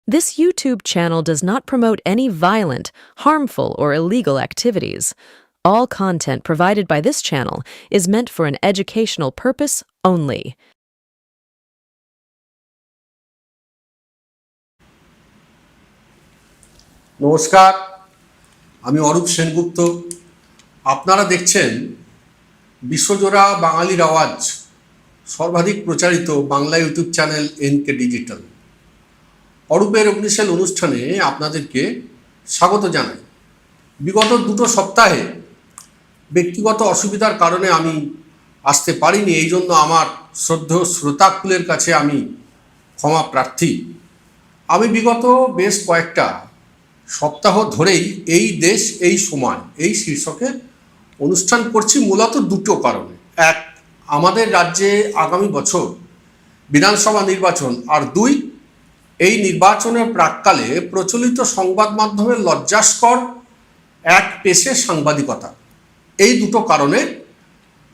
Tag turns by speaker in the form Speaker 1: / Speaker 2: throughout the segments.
Speaker 1: This YouTube channel does not promote any violent, harmful, or illegal activities. All content provided by this channel is meant for an educational purpose only.
Speaker 2: নমস্কার, আমি অরূপ সেনগুপ্ত। আপনারা দেখছেন বিশ্বজোড়া বাঙালির আওয়াজ, সর্বাধিক প্রচারিত Bangla YouTube channel NK digital. অরূপের অগ্নিশেল অনুষ্ঠানে আপনাদেরকে স্বাগত জানাই। বিগত 2 সপ্তাহে ব্যক্তিগত অসুবিধার কারণে আমি আসতে পারিনি, এই জন্য আমার শ্রদ্ধেয় শ্রোতাকুলের কাছে আমি ক্ষমা প্রার্থী। আমি বিগত বেশ কয়েকটা সপ্তাহ ধরেই এই দেশ এই সময় এই শীর্ষকে অনুষ্ঠান করছি মূলত 2টো কারণে। এক, আমাদের রাজ্যে আগামী বছর বিধানসভা নির্বাচন, আর 2, এই নির্বাচনের প্রাক্কালে প্রচলিত সংবাদ মাধ্যমের লজ্জাস্কর এক পেশে সাংবাদিকতা। এই 2টো কারণে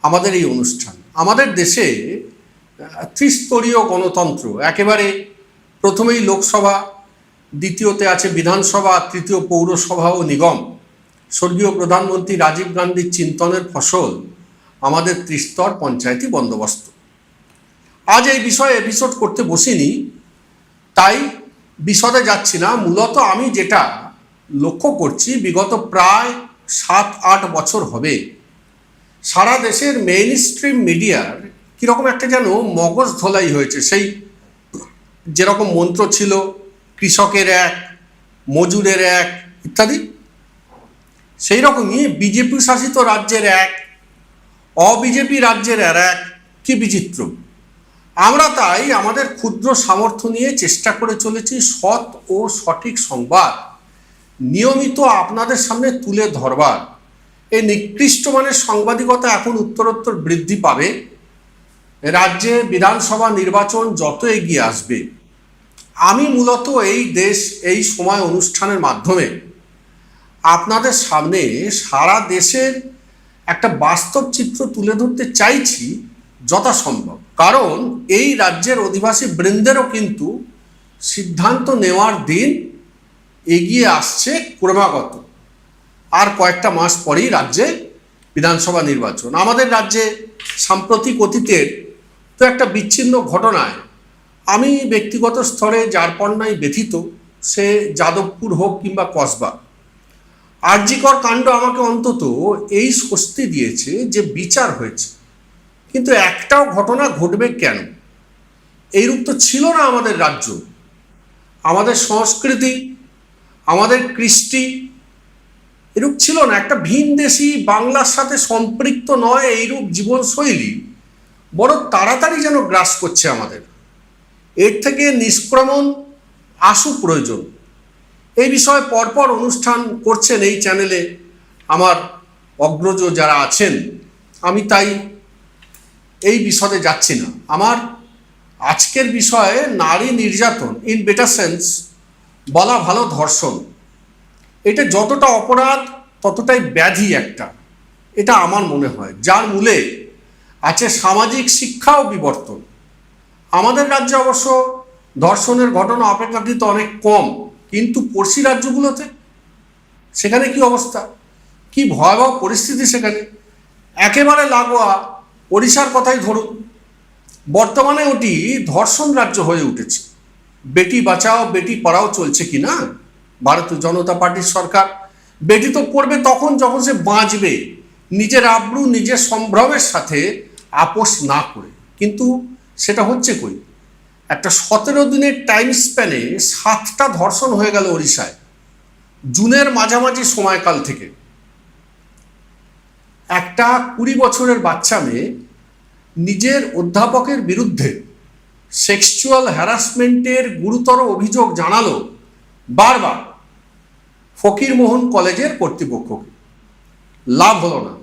Speaker 2: আমাদের এই অনুষ্ঠান। আমাদের দেশে ত্রিস্তরীয় গণতন্ত্র, একেবারে প্রথমেই লোকসভা, দ্বিতীয়তে আছে বিধানসভা, তৃতীয় পৌরসভা ও নিগম। স্বর্গীয় প্রধানমন্ত্রী রাজীব গান্ধীর চিন্তনের ফসল আমাদের ত্রিস্তর পঞ্চায়েতি বন্দোবস্ত। আজ এই বিষয়ে এপিসোড করতে বসিনি, তাই বিশদে যাচ্ছি না। মূলত আমি যেটা লক্ষ্য করছি, বিগত প্রায় 7-8 বছর হবে সারা দেশের মেইন স্ট্রিম মিডিয়ার কীরকম একটা যেন মগজ ধোলাই হয়েছে। সেই যেরকম মন্ত্র ছিল কৃষকের এক, মজুরের এক ইত্যাদি, সেই রকমই বিজেপি শাসিত রাজ্যের এক, অবিজেপি রাজ্যের এক, কি বিচিত্র। আমরা তাই আমাদের ক্ষুদ্র সামর্থ্য নিয়ে চেষ্টা করে চলেছি সৎ ও সঠিক সংবাদ নিয়মিত আপনাদের সামনে তুলে ধরবার। এই নিকৃষ্ট মানের সাংবাদিকতা এখন উত্তরোত্তর বৃদ্ধি পাবে। রাজ্যে বিধানসভা নির্বাচন যত এগিয়ে আসবে, আমি মূলত এই দেশ এই সময় অনুষ্ঠানের মাধ্যমে আপনাদের সামনে সারা দেশের একটা বাস্তব চিত্র তুলে ধরতে চাইছি যথাসম্ভব। কারণ এই রাজ্যের অধিবাসী বৃন্দেরও কিন্তু সিদ্ধান্ত নেওয়ার দিন এগিয়ে আসছে ক্রমাগত। আর কয়েকটা মাস পরেই রাজ্যে বিধানসভা নির্বাচন। আমাদের রাজ্যে সাম্প্রতিক অতীতের তো একটা বিচ্ছিন্ন ঘটনায় আমি ব্যক্তিগত স্তরে যারপন্নায় ব্যথিত, সে যাদবপুর হোক কিংবা কসবা। আরজিকর কাণ্ড আমাকে অন্তত এই স্বস্তি দিয়েছে যে বিচার হয়েছে, কিন্তু একটাও ঘটনা ঘটবে কেন? এইরূপ তো ছিল না আমাদের রাজ্য। আমাদের সংস্কৃতি, আমাদের কৃষ্টি এরূপ ছিল না। একটা ভিনদেশি, বাংলার সাথে সম্পৃক্ত নয় এইরূপ জীবনশৈলী বড় তাড়াতাড়ি যেন গ্রাস করছে আমাদের। এর থেকে নিষ্ক্রমণ আসু প্রয়োজন। এই বিষয়ে পরপর অনুষ্ঠান করছেন এই চ্যানেলে আমার অগ্রজ যারা আছেন। আমি তাই এই বিশদে যাচ্ছি না। আমার আজকের বিষয়ে নারী নির্যাতন, ইন বেটার সেন্স বলা ভালো ধর্ষণ, এটা যতটা অপরাধ ততটাই ব্যাধি একটা, এটা আমার মনে হয়, যার মূলে আছে সামাজিক শিক্ষা ও বিবর্তন। আমাদের রাজ্যে অবশ্য ধর্ষণের ঘটনা অপেক্ষাকৃত অনেক কম, কিন্তু পড়শি রাজ্যগুলোতে সেখানে কি অবস্থা, কি ভয়াবহ পরিস্থিতি সেখানে। একেবারে লাগোয়া ওড়িশার কথাই ধরুন, বর্তমানে ওটি ধর্ষণ রাজ্য হয়ে উঠেছে। বেটি বাঁচাও বেটি পড়াও চলছে কি না ভারতীয় জনতা পার্টির সরকার। বেটি তো পড়বে তখন যখন সে বাঁচবে, নিজের আব্রু নিজের সম্ভ্রমের সাথে আপোষ না করে। কিন্তু সেটা হচ্ছে কই? একটা 17 দিনের টাইম স্প্যানে 7টা ধর্ষণ হয়ে গেল ওড়িশায় জুনের মাঝামাঝি সময়কাল থেকে। একটা 20 বছরের বাচ্চা মেয়ে নিজের অধ্যাপকের বিরুদ্ধে সেক্সুয়াল হ্যারাসমেন্টের গুরুতর অভিযোগ জানালো বারবার ফকিরমোহন কলেজের কর্তৃপক্ষকে। লাভ হলো না।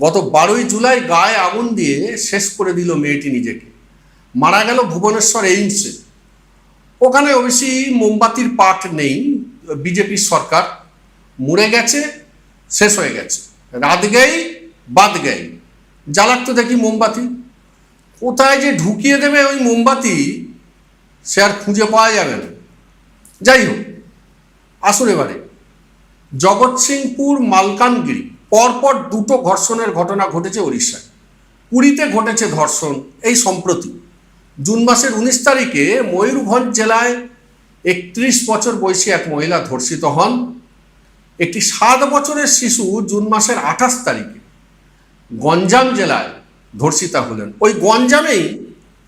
Speaker 2: গত 12ই জুলাই গায়ে আগুন দিয়ে শেষ করে দিল মেয়েটি নিজেকে। মারা গেল ভুবনেশ্বর এইমসে। ওখানে অবশ্যই মোমবাতির পাঠ নেই, বিজেপির সরকার মরে গেছে, শেষ হয়ে গেছে। রাত গেই বাদ গেই, জ্বালাক তো দেখি মোমবাতি। কোথায় যে ঢুকিয়ে দেবে ওই মোমবাতি সে আর খুঁজে পাওয়া যাবে না। যাই হোক, আসুন এবারে জগৎসিংপুর মালকানগিরি পরপর দুটো ধর্ষণের ঘটনা ঘটেছে উড়িষ্যায়। পুরীতে ঘটেছে ধর্ষণ এই সম্প্রতি জুন মাসের 19 তারিখে ময়ূরভঞ্জ জেলায় 31 বছর বয়সী এক মহিলা ধর্ষিত হন। একটি 7 বছরের শিশু জুন মাসের 28 তারিখে গঞ্জাম জেলায় ধর্ষিতা হলেন। ওই গঞ্জামেই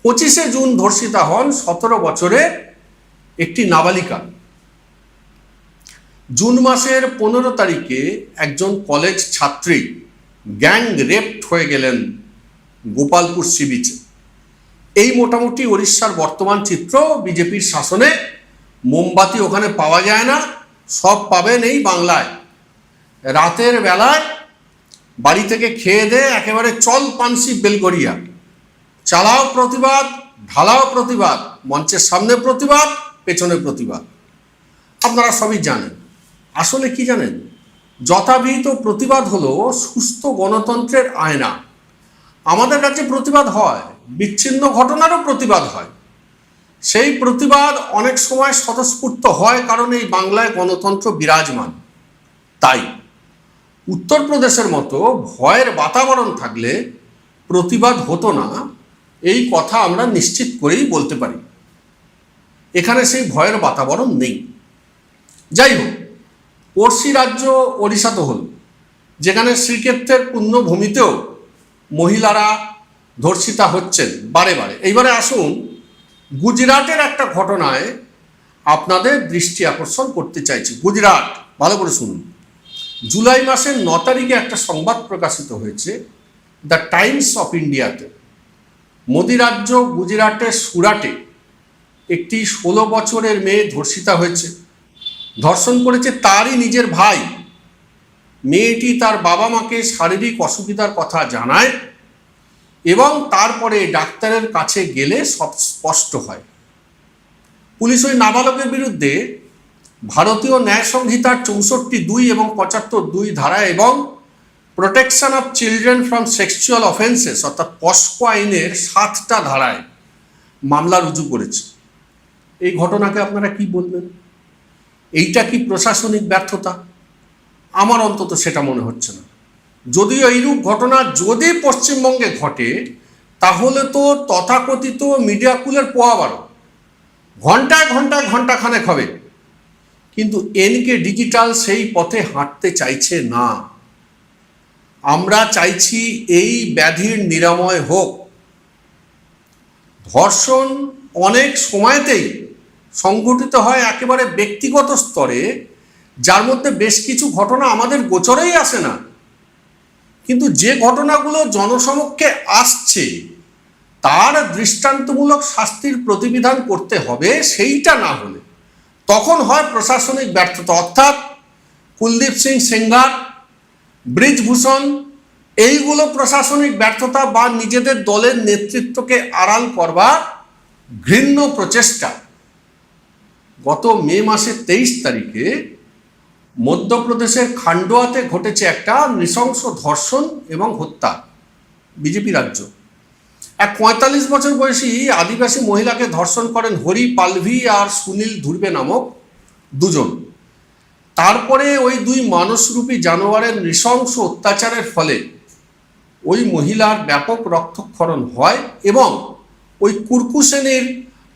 Speaker 2: 25শে জুন ধর্ষিতা হন 17 বছরের একটি নাবালিকা। জুন মাসের 15 তারিখে একজন কলেজ ছাত্রী গ্যাং রেপড হয়ে গেলেন গোপালপুর সি বিচে। এই মোটামুটি উড়িষ্যার বর্তমান চিত্র। বিজেপির শাসনে মোমবাতি ওখানে পাওয়া যায় না, সব পাবেন এই বাংলায়। রাতের বেলায় বাড়ি থেকে খেয়ে দে একেবারে চল পানসি বেলগড়িয়া, চালাও প্রতিবাদ, ঢালাও প্রতিবাদ, মঞ্চের সামনে প্রতিবাদ, পেছনে প্রতিবাদ। আপনারা সবই জানেন। আসলে কি জানেন, যথাবিহিত প্রতিবাদ হলো সুস্থ গণতন্ত্রের আয়না। আমাদের কাছে প্রতিবাদ হয়, বিচ্ছিন্ন ঘটনারও প্রতিবাদ হয়। সেই প্রতিবাদ অনেক সময় স্বতঃস্ফূর্ত হয়, কারণ এই বাংলায় গণতন্ত্র বিরাজমান। তাই উত্তরপ্রদেশের মতো ভয়ের বাতাবরণ থাকলে প্রতিবাদ হতো না, এই কথা আমরা নিশ্চিত করেই বলতে পারি। এখানে সেই ভয়ের বাতাবরণ নেই। যাই হোক, পড়শি রাজ্য ওড়িশা তো হল, যেখানে শ্রীক্ষেত্রের পুণ্যভূমিতেও মহিলারা ধর্ষিতা হচ্ছেন বারে বারে। এইবারে আসুন গুজরাটের একটা ঘটনায় আপনাদের দৃষ্টি আকর্ষণ করতে চাইছি। গুজরাট, ভালো করে শুনুন। জুলাই মাসের 9 তারিখে একটা সংবাদ প্রকাশিত হয়েছে দ্য টাইমস অফ ইন্ডিয়াতে। মোদি রাজ্য গুজরাটের সুরাটে একটি 16 বছরের মেয়ে ধর্ষিতা হয়েছে। ধর্ষণ করেছে তারই নিজের ভাই। মেয়েটি তার বাবা মাকে শারীরিক অসুবিধার কথা জানায় এবং তারপরে ডাক্তারের কাছে গেলে সব স্পষ্ট হয়। পুলিশ ওই নাবালকের বিরুদ্ধে ভারতীয় ন্যায় সংহিতার 64(2) এবং 75(2) ধারা এবং protection of children from sexual offences অর্থাৎ পস্কো আইনের 7টা ধারায় মামলা রুজু করেছে। এই ঘটনাকে আপনারা কি বলবেন? এইটা কি প্রশাসনিক ব্যর্থতা? আমার অন্তত সেটা মনে হচ্ছে না। যদিও এইরূপ ঘটনা যদি পশ্চিমবঙ্গে ঘটে, তাহলে তো তথাকথিত মিডিয়াকুলের পোয়া বারো, ঘন্টায় ঘন্টায় ঘন্টাখানেক হবে। কিন্তু এনকে ডিজিটাল সেই পথে হাঁটতে চাইছে না। আমরা চাইছি এই ব্যাধির নিরাময় হোক। ধর্ষণ অনেক সময়তেই সংঘটিত হয় একেবারে ব্যক্তিগত স্তরে, যার মধ্যে বেশ কিছু ঘটনা আমাদের গোচরেই আসে না। কিন্তু যে ঘটনাগুলো জনসমক্ষে আসছে তার দৃষ্টান্তমূলক শাস্তির প্রতিবিধান করতে হবে। সেইটা না হলে তখন হয় প্রশাসনিক ব্যর্থতা। অর্থাৎ কুলদীপ সিং সেঙ্গার, ব্রিজভূষণ, এইগুলো প্রশাসনিক ব্যর্থতা বা নিজেদের দলের নেতৃত্বকে আড়াল করবার ঘৃণ্য প্রচেষ্টা। গত মে মাসের 23 তারিখে মধ্যপ্রদেশের খান্ডোয়াতে ঘটেছে একটা নৃশংস ধর্ষণ এবং হত্যা। বিজেপি রাজ্য এক 45 বছর বয়সী আদিবাসী মহিলাকে ধর্ষণ করেন হরি পালভি আর সুনীল ধুরবে নামক দুজন। তারপরে ওই দুই মানুষরূপী জানোয়ারের নৃশংস অত্যাচারের ফলে ওই মহিলার ব্যাপক রক্তক্ষরণ হয় এবং ওই কুর্কুসেনের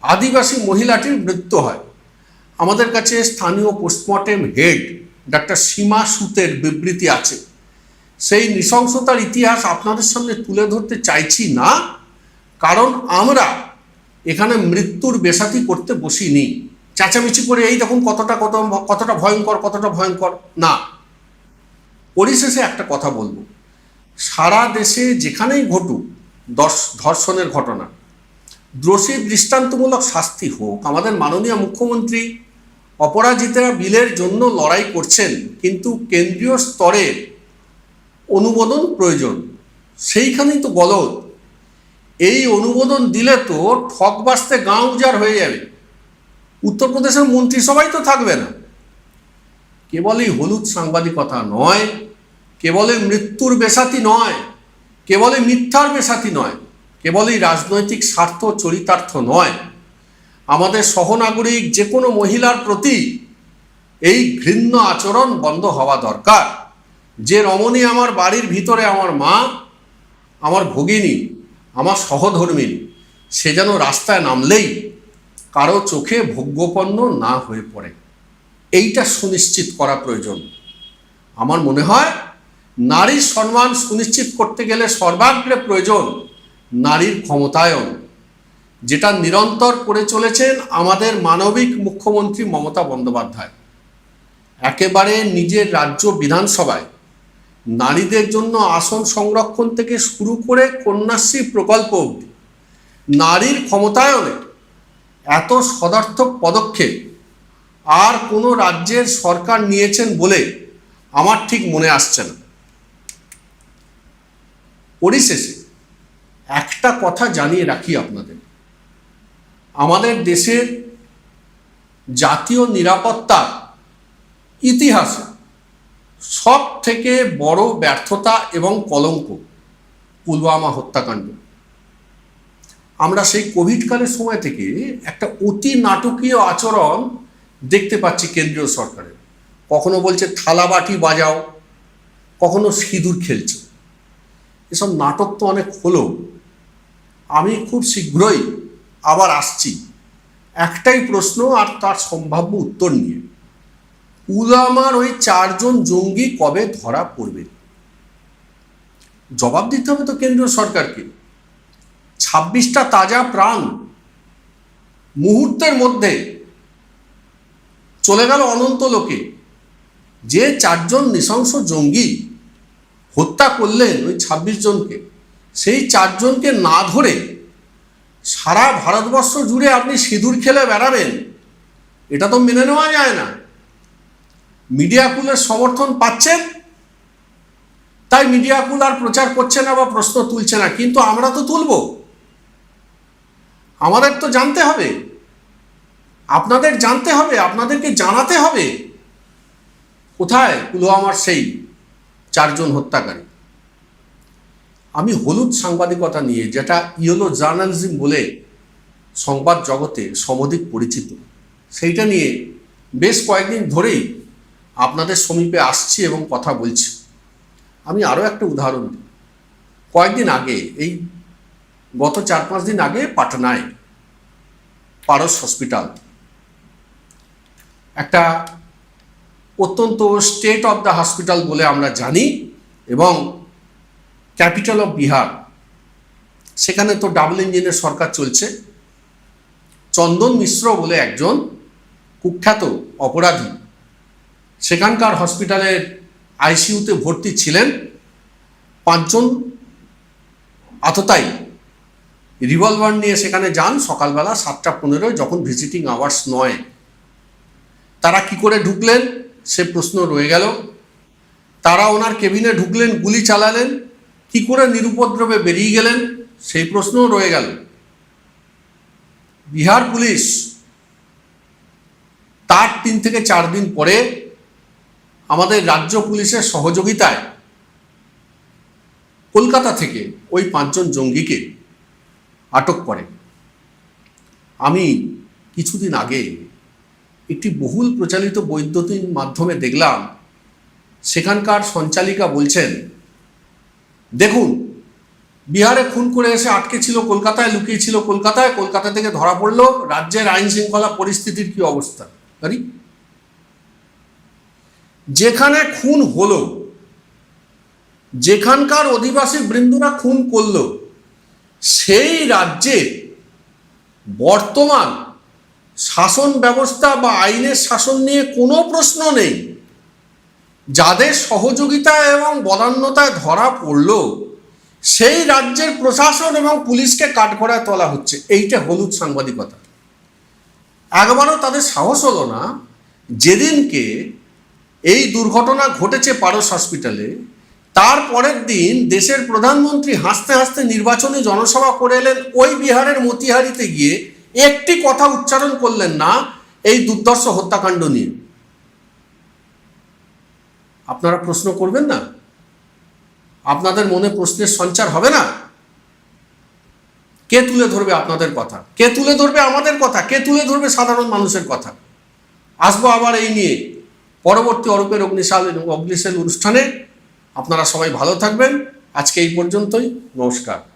Speaker 2: আদিবাসী মহিলাটির মৃত্যু হয়। আমাদের কাছে স্থানীয় পোস্টমর্টেম হেড ডাক্তার সীমা সুতের বিবৃতি আছে। সেই নৃশংসতার ইতিহাস আপনাদের সামনে তুলে ধরতে চাইছি না, কারণ আমরা এখানে মৃত্যুর বেসাতি করতে বসিনি চেঁচামেচি করে এই দেখুন কতটা ভয়ঙ্কর না। পরিশেষে একটা কথা বলবো, সারা দেশে যেখানেই ঘটুক ধর্ষণের ঘটনা, দোষী দৃষ্টান্তমূলক শাস্তি হোক। আমাদের মাননীয় মুখ্যমন্ত্রী অপরাজিতা বিলের জন্য লড়াই করছেন, কিন্তু কেন্দ্রীয় স্তরে অনুমোদন প্রয়োজন। সেইখানেই তো গলদ। এই অনুমোদন দিলে তো ঠকবাসতে গাঁ উজাড় হয়ে যাবে। উত্তরপ্রদেশের মন্ত্রিসভাই তো থাকবে না। কেবলই হলুদ সাংবাদিকতা নয়, কেবলই মৃত্যুর বেসাতি নয়, কেবলই মিথ্যার বেসাতি নয়, কেবলই রাজনৈতিক স্বার্থ চরিতার্থ নয়, আমাদের সহনাগরিক যে কোনো মহিলার প্রতি এই ঘৃণ্য আচরণ বন্ধ হওয়া দরকার। যে রমণী আমার বাড়ির ভিতরে আমার মা, আমার ভগিনী, আমার সহধর্মিনী, সে যেন রাস্তায় নামলেই কারো চোখে ভোগ্যপন্ন না হয়ে পড়ে, এইটা সুনিশ্চিত করা প্রয়োজন। আমার মনে হয় নারীর সম্মান সুনিশ্চিত করতে গেলে সর্বাগ্রে প্রয়োজন নারীর ক্ষমতায়ন, যেটা নিরন্তর করে চলেছেন আমাদের মানবিক মুখ্যমন্ত্রী মমতা বন্দ্যোপাধ্যায়। একেবারে নিজের রাজ্য বিধানসভায় নারীদের জন্য আসন সংরক্ষণ থেকে শুরু করে কন্যাশ্রী প্রকল্প অবধি নারীর ক্ষমতায়নে এত সদার্থক পদক্ষেপ আর কোনো রাজ্যের সরকার নিয়েছেন বলে আমার ঠিক মনে আসছে না। পরিশেষে একটা কথা জানিয়ে রাখি আপনাদের, আমাদের দেশের জাতীয় নিরাপত্তার ইতিহাসে সব থেকে বড় ব্যর্থতা এবং কলঙ্ক পুলওয়ামা হত্যাকাণ্ড। আমরা সেই কোভিডকালের সময় থেকে একটা অতি নাটকীয় আচরণ দেখতে পাচ্ছি কেন্দ্রীয় সরকারের। কখনো বলছে থালা বাটি বাজাও, কখনো সিঁদুর খেলছে। এসব নাটক তো অনেক হলো। আমি খুব শীঘ্রই আবার আসছি একটাই প্রশ্ন আর তার সম্ভাব্য উত্তর নিয়ে। পুলওয়ামার ওই 4 জন জঙ্গি কবে ধরা পড়বে? জবাব দিতে হবে তো কেন্দ্রীয় সরকারকে। 26টা তাজা প্রাণ মুহূর্তের মধ্যে চলে গেল অনন্ত লোকে। যে 4 জন নৃশংস জঙ্গি হত্যা করলেন ওই 26 জনকে, সেই 4 জনকে না ধরে সারা ভারতবর্ষ জুড়ে আপনি সিঁদুর খেলে বেড়াবেন, এটা তো মেনে নেওয়া যায় না। মিডিয়াকুলের সমর্থন পাচ্ছেন তাই মিডিয়াকুল আর প্রচার করছে না বা প্রশ্ন তুলছে না, কিন্তু আমরা তো তুলব। আমাদের তো জানতে হবে, আপনাদের জানতে হবে, আপনাদেরকে জানাতে হবে কোথায় পুলওয়ামার সেই 4 জন হত্যাকারী। আমি হলুদ সাংবাদিকতা নিয়ে, যেটা ইয়েলো জার্নালিজম বলে সংবাদ জগতে সমধিক পরিচিত, সেইটা নিয়ে বেশ কয়েকদিন ধরেই আপনাদের সমীপে আসছি এবং কথা বলছি। আমি আরও একটা উদাহরণ দিই। কয়েকদিন আগে, এই গত 4-5 দিন আগে পাটনায় পারস হসপিটাল, একটা অত্যন্ত স্টেট অফ দ্য হসপিটাল বলে আমরা জানি এবং ক্যাপিটাল অফ বিহার, সেখানে তো ডাবল ইঞ্জিনের সরকার চলছে। চন্দন মিশ্র বলে একজন কুখ্যাত অপরাধী সেখানকার হসপিটালের আইসিইউতে ভর্তি ছিলেন। 5 জন আততায়ী রিভলভার নিয়ে সেখানে যান সকালবেলা 7টা 15, যখন ভিজিটিং আওয়ার্স নয়। তারা কি করে ঢুকলেন সে প্রশ্ন রয়ে গেল। তারা ওনার কেবিনে ঢুকলেন, গুলি চালালেন, কি করে নিরুপদ্রবে বেরিয়ে গেলেন সেই প্রশ্নও রয়ে গেল। বিহার পুলিশ তার 3 থেকে 4 দিন পরে আমাদের রাজ্য পুলিশের সহযোগিতায় কলকাতা থেকে ওই 5 জন জঙ্গিকে আটক করে। আমি কিছুদিন আগে একটি বহুল প্রচালিত বৈদ্যুতিন মাধ্যমে দেখলাম, সেখানকার সঞ্চালিকা বলছেন, দেখুন বিহারে খুন করে এসে আটকে ছিল কলকাতায়, লুকিয়ে ছিল কলকাতায়, কলকাতা থেকে ধরা পড়লো, রাজ্যের আইন শৃঙ্খলা পরিস্থিতির কি অবস্থা। আরে যেখানে খুন হলো, যেখানকার অধিবাসী বৃন্দরা খুন করলো, সেই রাজ্যে বর্তমান শাসন ব্যবস্থা বা আইনের শাসন নিয়ে কোনো প্রশ্ন নেই। যাদের সহযোগিতায় এবং বদান্যতায় ধরা পড়লো, সেই রাজ্যের প্রশাসন এবং পুলিশকে কাঠগড়ায় তোলা হচ্ছে। এইটা হলুদ সাংবাদিকতা। একবারও তাদের সাহস হলো না, যেদিনকে এই দুর্ঘটনা ঘটেছে পারস হসপিটালে, তার পরের দিন দেশের প্রধানমন্ত্রী হাসতে হাসতে নির্বাচনী জনসভা করে এলেন, ওই বিহারের মতিহারিতে গিয়ে একটি কথা উচ্চারণ করলেন না এই দুর্ধর্ষ হত্যাকাণ্ড নিয়ে। আপনারা প্রশ্ন করবেন না? আপনাদের মনে প্রশ্নের সঞ্চার হবে না? কে তুলে ধরবে আপনাদের কথা, কে তুলে ধরবে আমাদের কথা, কে তুলে ধরবে সাধারণ মানুষের কথা? আসবো আবার এই নিয়ে পরবর্তী অরূপের অগ্নিশাল অনুষ্ঠানে। আপনারা সবাই ভালো থাকবেন। আজকে এই পর্যন্তই, নমস্কার।